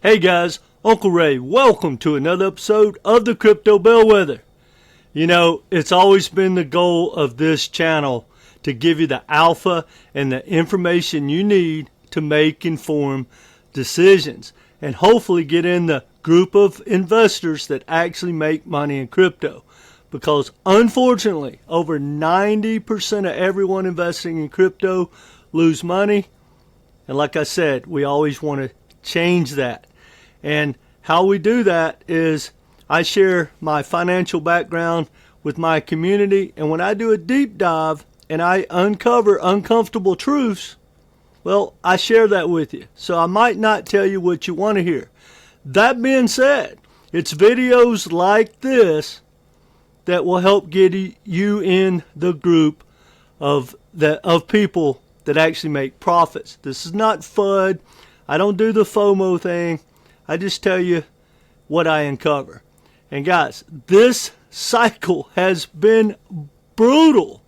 Hey guys, Uncle Ray, welcome to another episode of the Crypto Bellwether. You know, it's always been the goal of this channel to give you the alpha and the information you need to make informed decisions and hopefully get in the group of investors that actually make money in crypto. Because unfortunately, over 90% of everyone investing in crypto lose money. And like I said, we always want to change that. And how we do that is I share my financial background with my community, and when I do a deep dive and I uncover uncomfortable truths, well, I share that with you. So I might not tell you what you want to hear. That being said, it's videos like this that will help get you in the group of people that actually make profits. This is not FUD. I don't do the FOMO thing. I just tell you what I uncover. And guys, this cycle has been brutal,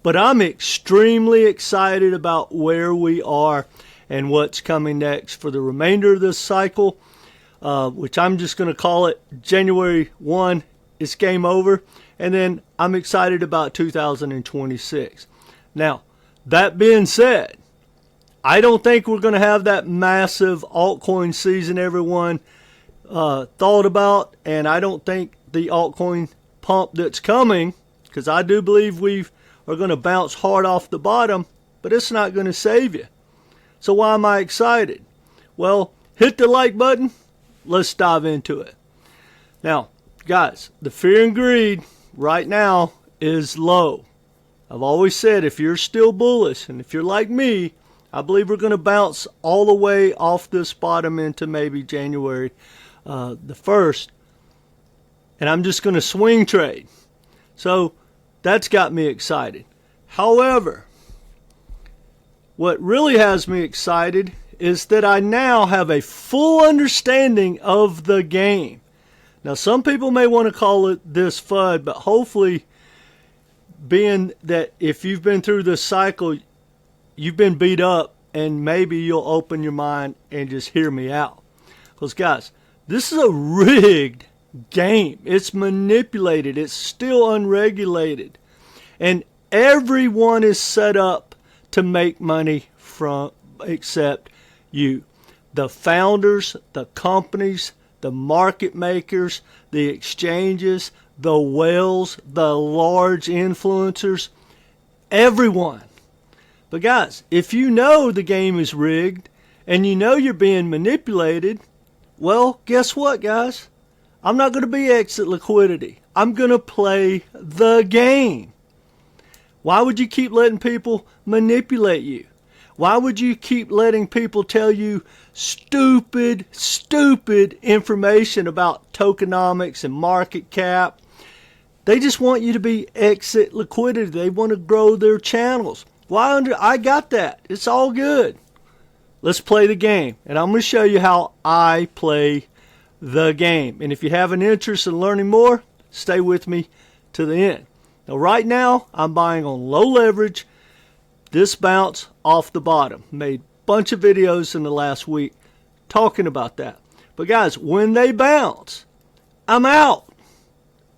but I'm extremely excited about where we are and what's coming next for the remainder of this cycle, which I'm just going to call it January 1, it's game over. And then I'm excited about 2026. Now, that being said, I don't think we're going to have that massive altcoin season everyone thought about, and I don't think the altcoin pump that's coming, because I do believe we are going to bounce hard off the bottom, but it's not going to save you. So why am I excited? Well, hit the like button. Let's dive into it. Now, guys, the fear and greed right now is low. I've always said if you're still bullish, and if you're like me, I believe we're going to bounce all the way off this bottom into maybe January the 1st. And I'm just going to swing trade. So that's got me excited. However, what really has me excited is that I now have a full understanding of the game. Now, some people may want to call it this FUD, but hopefully, being that if you've been through this cycle, you've been beat up, and maybe you'll open your mind and just hear me out. Because, guys, this is a rigged game. It's manipulated. It's still unregulated. And everyone is set up to make money from except you. The founders, the companies, the market makers, the exchanges, the whales, the large influencers, everyone. But guys, if you know the game is rigged and you know you're being manipulated, well, guess what, guys? I'm not going to be exit liquidity. I'm going to play the game. Why would you keep letting people manipulate you? Why would you keep letting people tell you stupid information about tokenomics and market cap? They just want you to be exit liquidity. They want to grow their channels. I got that. It's all good. Let's play the game. And I'm going to show you how I play the game. And if you have an interest in learning more, stay with me to the end. Now, right now, I'm buying on low leverage. This bounce off the bottom. Made a bunch of videos in the last week talking about that. But guys, when they bounce, I'm out.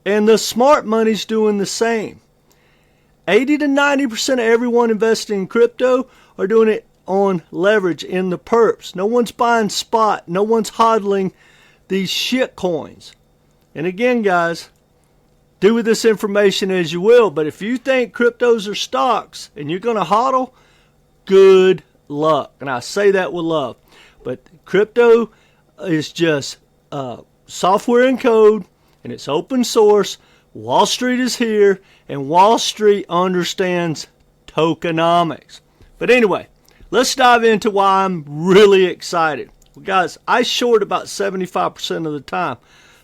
And the smart money's doing the same. 80 to 90% of everyone investing in crypto are doing it on leverage in the perps. No one's buying spot. No one's hodling these shit coins. And again, guys, do with this information as you will. But if you think cryptos are stocks and you're going to hodl, good luck. And I say that with love. But crypto is just software and code, and it's open source. Wall Street is here, and Wall Street understands tokenomics. But anyway, let's dive into why I'm really excited. Well, guys, I short about 75% of the time.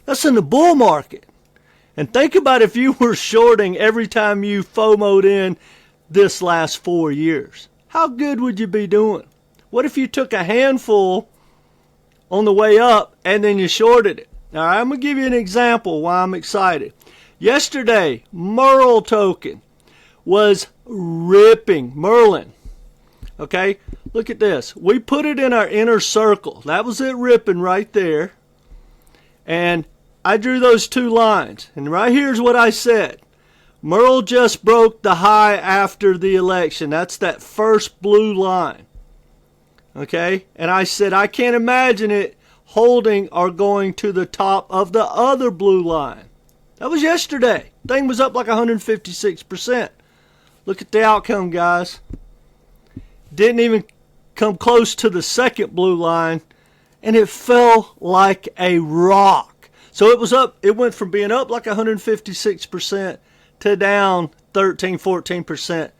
That's in the bull market. And think about if you were shorting every time you FOMO'd in this last 4 years. How good would you be doing? What if you took a handful on the way up and then you shorted it? Now, I'm going to give you an example why I'm excited. Yesterday, Merlin token was ripping. Merlin. Okay, look at this. We put it in our inner circle. That was it ripping right there. And I drew those two lines. And right here's what I said. Merle just broke the high after the election. That's that first blue line. Okay, and I said I can't imagine it holding or going to the top of the other blue line. That was yesterday. Thing was up like 156%. Look at the outcome, guys. Didn't even come close to the second blue line, and it fell like a rock. So it was up. It went from being up like 156% to down 13-14%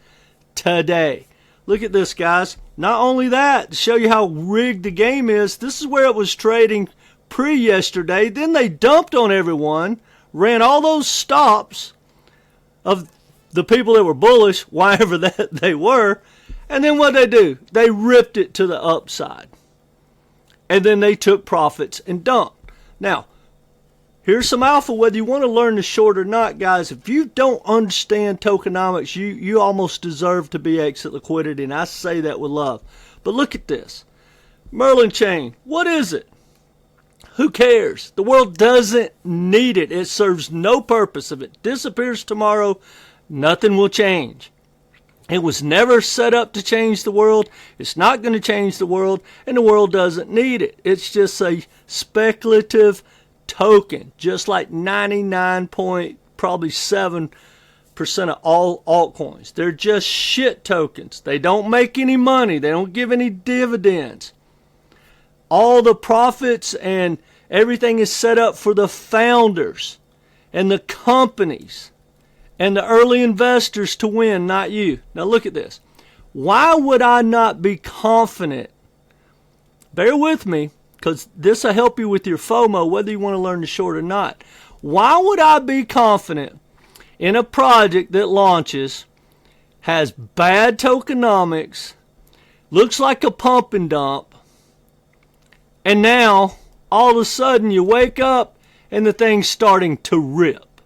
today. Look at this, guys. Not only that, to show you how rigged the game is, this is where it was trading pre-yesterday. Then they dumped on everyone, ran all those stops of the people that were bullish, wherever that they were, and then what they do? They ripped it to the upside. And then they took profits and dumped. Now, here's some alpha, whether you want to learn the short or not, guys. If you don't understand tokenomics, you almost deserve to be exit liquidity, and I say that with love. But look at this. Merlin chain, what is it? Who cares? The world doesn't need it. It serves no purpose. If it disappears tomorrow, nothing will change. It was never set up to change the world. It's not going to change the world, and the world doesn't need it. It's just a speculative token, just like 99.7% of all altcoins. They're just shit tokens. They don't make any money. They don't give any dividends. All the profits and everything is set up for the founders and the companies and the early investors to win, not you. Now look at this. Why would I not be confident? Bear with me, because this will help you with your FOMO, whether you want to learn the short or not. Why would I be confident in a project that launches, has bad tokenomics, looks like a pump and dump, and now all of a sudden you wake up and the thing's starting to rip?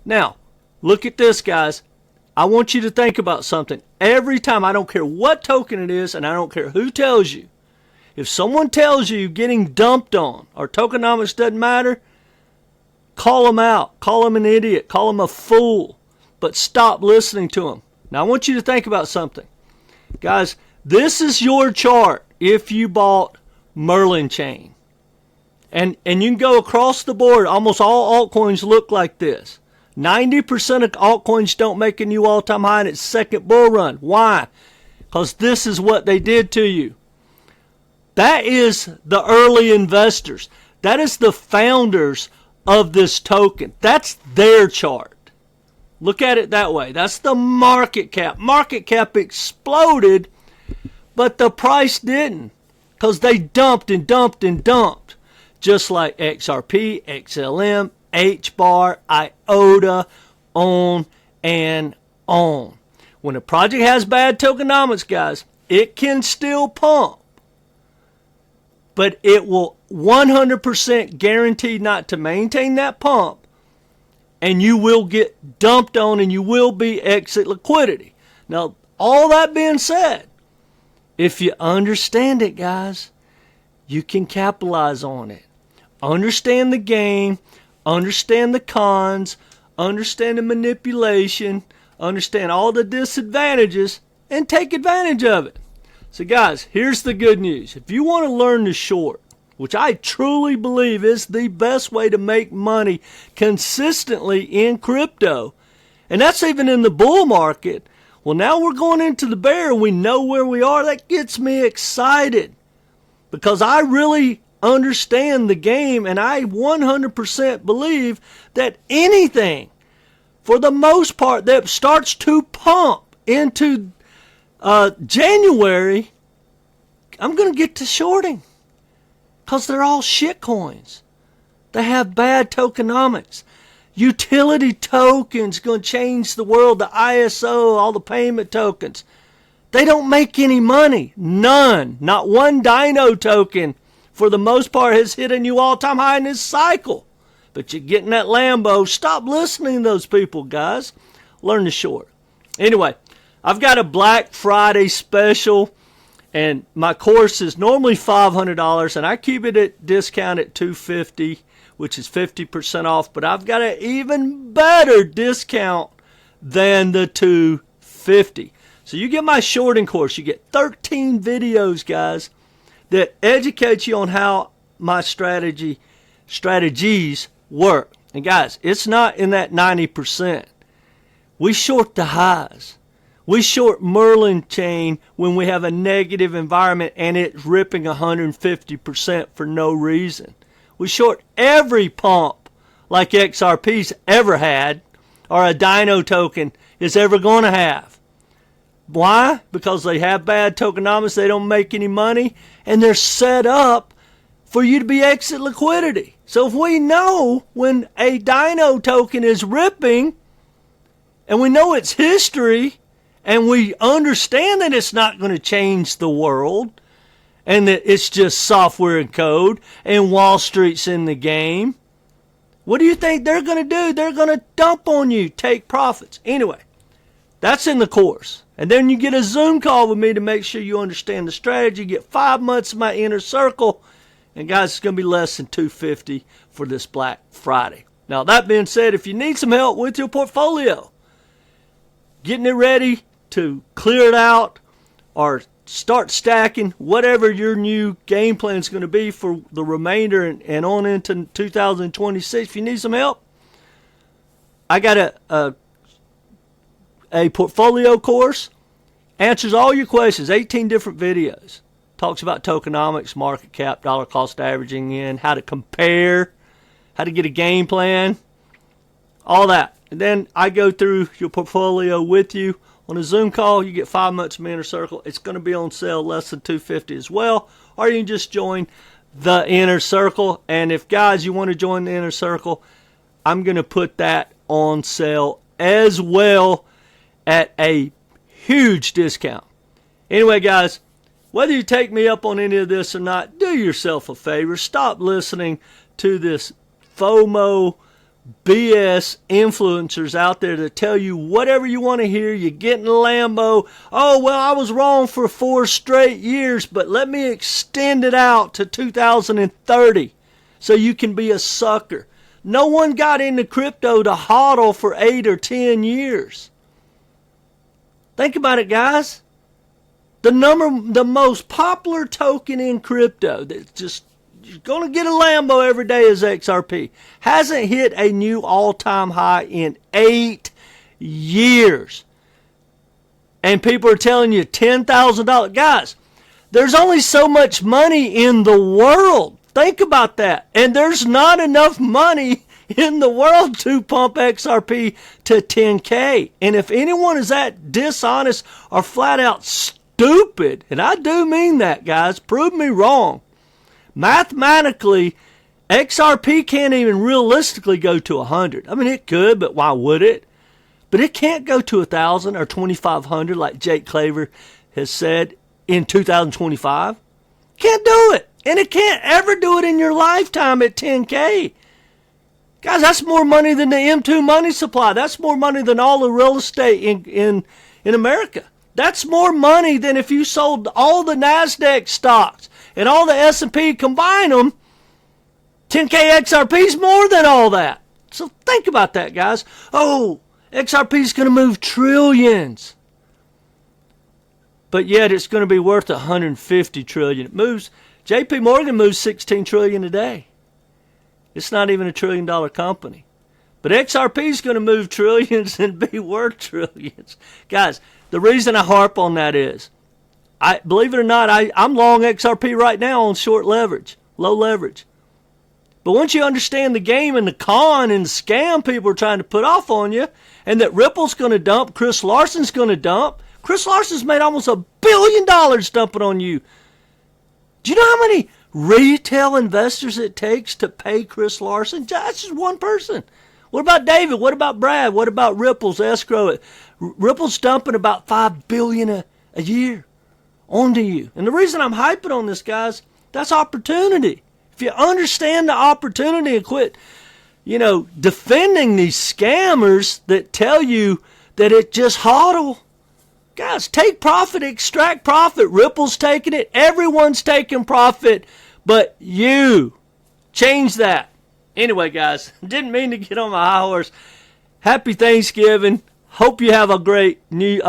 Now, look at this, guys. I want you to think about something. Every time, I don't care what token it is, and I don't care who tells you, if someone tells you you're getting dumped on or tokenomics doesn't matter, call them out. Call them an idiot. Call them a fool. But stop listening to them. Now, I want you to think about something. Guys, this is your chart if you bought Merlin chain. And you can go across the board. Almost all altcoins look like this. 90% of altcoins don't make a new all-time high in its second bull run. Why? Because this is what they did to you. That is the early investors. That is the founders of this token. That's their chart. Look at it that way. That's the market cap. Market cap exploded, but the price didn't, because they dumped and dumped and dumped. Just like XRP, XLM, HBAR, IOTA, on and on. When a project has bad tokenomics, guys, it can still pump, but it will 100% guaranteed not to maintain that pump, and you will get dumped on and you will be exit liquidity. Now, all that being said, if you understand it, guys, you can capitalize on it. Understand the game, understand the cons, understand the manipulation, understand all the disadvantages, and take advantage of it. So guys, here's the good news. If you want to learn the short, which I truly believe is the best way to make money consistently in crypto, and that's even in the bull market, well, now we're going into the bear and we know where we are. That gets me excited because I really understand the game, and I 100% believe that anything, for the most part, that starts to pump into January, I'm going to get to shorting, because they're all shit coins. They have bad tokenomics. Utility tokens going to change the world. The ISO, all the payment tokens, they don't make any money. None. Not one Dino token, for the most part, has hit a new all-time high in this cycle. But you're getting that Lambo. Stop listening to those people, guys. Learn the short. Anyway, I've got a Black Friday special And my course is normally $500, and I keep it at discount at $250, which is 50% off. But I've got an even better discount than the $250. So you get my shorting course. You get 13 videos, guys, that educate you on how my strategies work. And guys, it's not in that 90%. We short the highs. We short Merlin chain when we have a negative environment and it's ripping 150% for no reason. We short every pump like XRP's ever had or a Dino token is ever going to have. Why? Because they have bad tokenomics, they don't make any money, and they're set up for you to be exit liquidity. So if we know when a Dino token is ripping, and we know its history, and we understand that it's not going to change the world, and that it's just software and code, and Wall Street's in the game, what do you think they're going to do? They're going to dump on you, take profits. Anyway, that's in the course. And then you get a Zoom call with me to make sure you understand the strategy. You get 5 months of my inner circle. And guys, it's going to be less than $250 for this Black Friday. Now, that being said, if you need some help with your portfolio, getting it ready to clear it out or start stacking, whatever your new game plan is going to be for the remainder and on into 2026, if you need some help, I got a portfolio course, answers all your questions, 18 different videos. Talks about tokenomics, market cap, dollar cost averaging in, how to compare, how to get a game plan, all that. And then I go through your portfolio with you on a Zoom call. You get 5 months of my inner circle. It's going to be on sale less than $250 as well. Or you can just join the inner circle. And if guys, you want to join the inner circle, I'm going to put that on sale as well at a huge discount. Anyway, guys, whether you take me up on any of this or not, do yourself a favor. Stop listening to this FOMO BS influencers out there that tell you whatever you want to hear. You get in a Lambo. Oh, well, I was wrong for 4 straight years, but let me extend it out to 2030 so you can be a sucker. No one got into crypto to hodl for 8 or 10 years. Think about it, guys. The most popular token in crypto that's just you're going to get a Lambo every day is XRP. Hasn't hit a new all-time high in 8 years. And people are telling you $10,000. Guys, there's only so much money in the world. Think about that. And there's not enough money in the world to pump XRP to 10K. And if anyone is that dishonest or flat out stupid, and I do mean that, guys, prove me wrong. Mathematically, XRP can't even realistically go to 100. I mean, it could, but why would it? But it can't go to 1,000 or 2,500 like Jake Claver has said in 2025. Can't do it. And it can't ever do it in your lifetime at 10K. Guys, that's more money than the M2 money supply. That's more money than all the real estate in America. That's more money than if you sold all the NASDAQ stocks and all the S&P, combine them. 10K XRP is more than all that. So think about that, guys. Oh, XRP is going to move trillions. But yet it's going to be worth 150 trillion. It moves. JP Morgan moves 16 trillion a day. It's not even a $1 trillion company. But XRP is going to move trillions and be worth trillions. Guys, the reason I harp on that is, believe it or not, I'm long XRP right now on short leverage, low leverage. But once you understand the game and the con and the scam people are trying to put off on you, and that Ripple's going to dump, Chris Larson's going to dump. Chris Larson's made almost $1 billion dumping on you. Do you know how many retail investors it takes to pay Chris Larson? That's just one person. What about David? What about Brad? What about Ripple's escrow? Ripple's dumping about $5 billion a year onto you. And the reason I'm hyping on this, guys, that's opportunity. If you understand the opportunity and quit, defending these scammers that tell you that it just hodl. Guys, take profit, extract profit. Ripple's taking it. Everyone's taking profit, but you. Change that. Anyway, guys, didn't mean to get on my high horse. Happy Thanksgiving. Hope you have a great new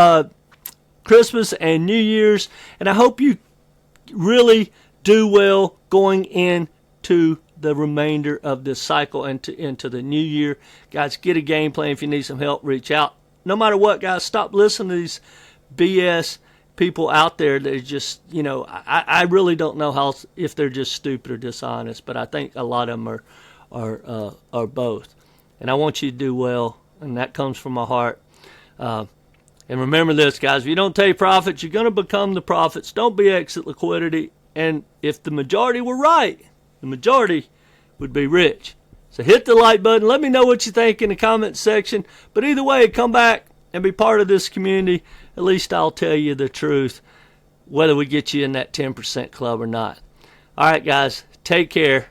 Christmas and New Year's, and I hope you really do well going into the remainder of this cycle and into the new year. Guys, get a game plan. If you need some help, reach out. No matter what, guys, stop listening to these BS people out there that are just, I really don't know how, if they're just stupid or dishonest, but I think a lot of them are both. And I want you to do well, and that comes from my heart. And remember this, guys, if you don't take profits, you're going to become the prophets. Don't be exit liquidity. And if the majority were right, the majority would be rich. So hit the like button. Let me know what you think in the comment section. But either way, come back and be part of this community. At least I'll tell you the truth, whether we get you in that 10% club or not. All right, guys, take care.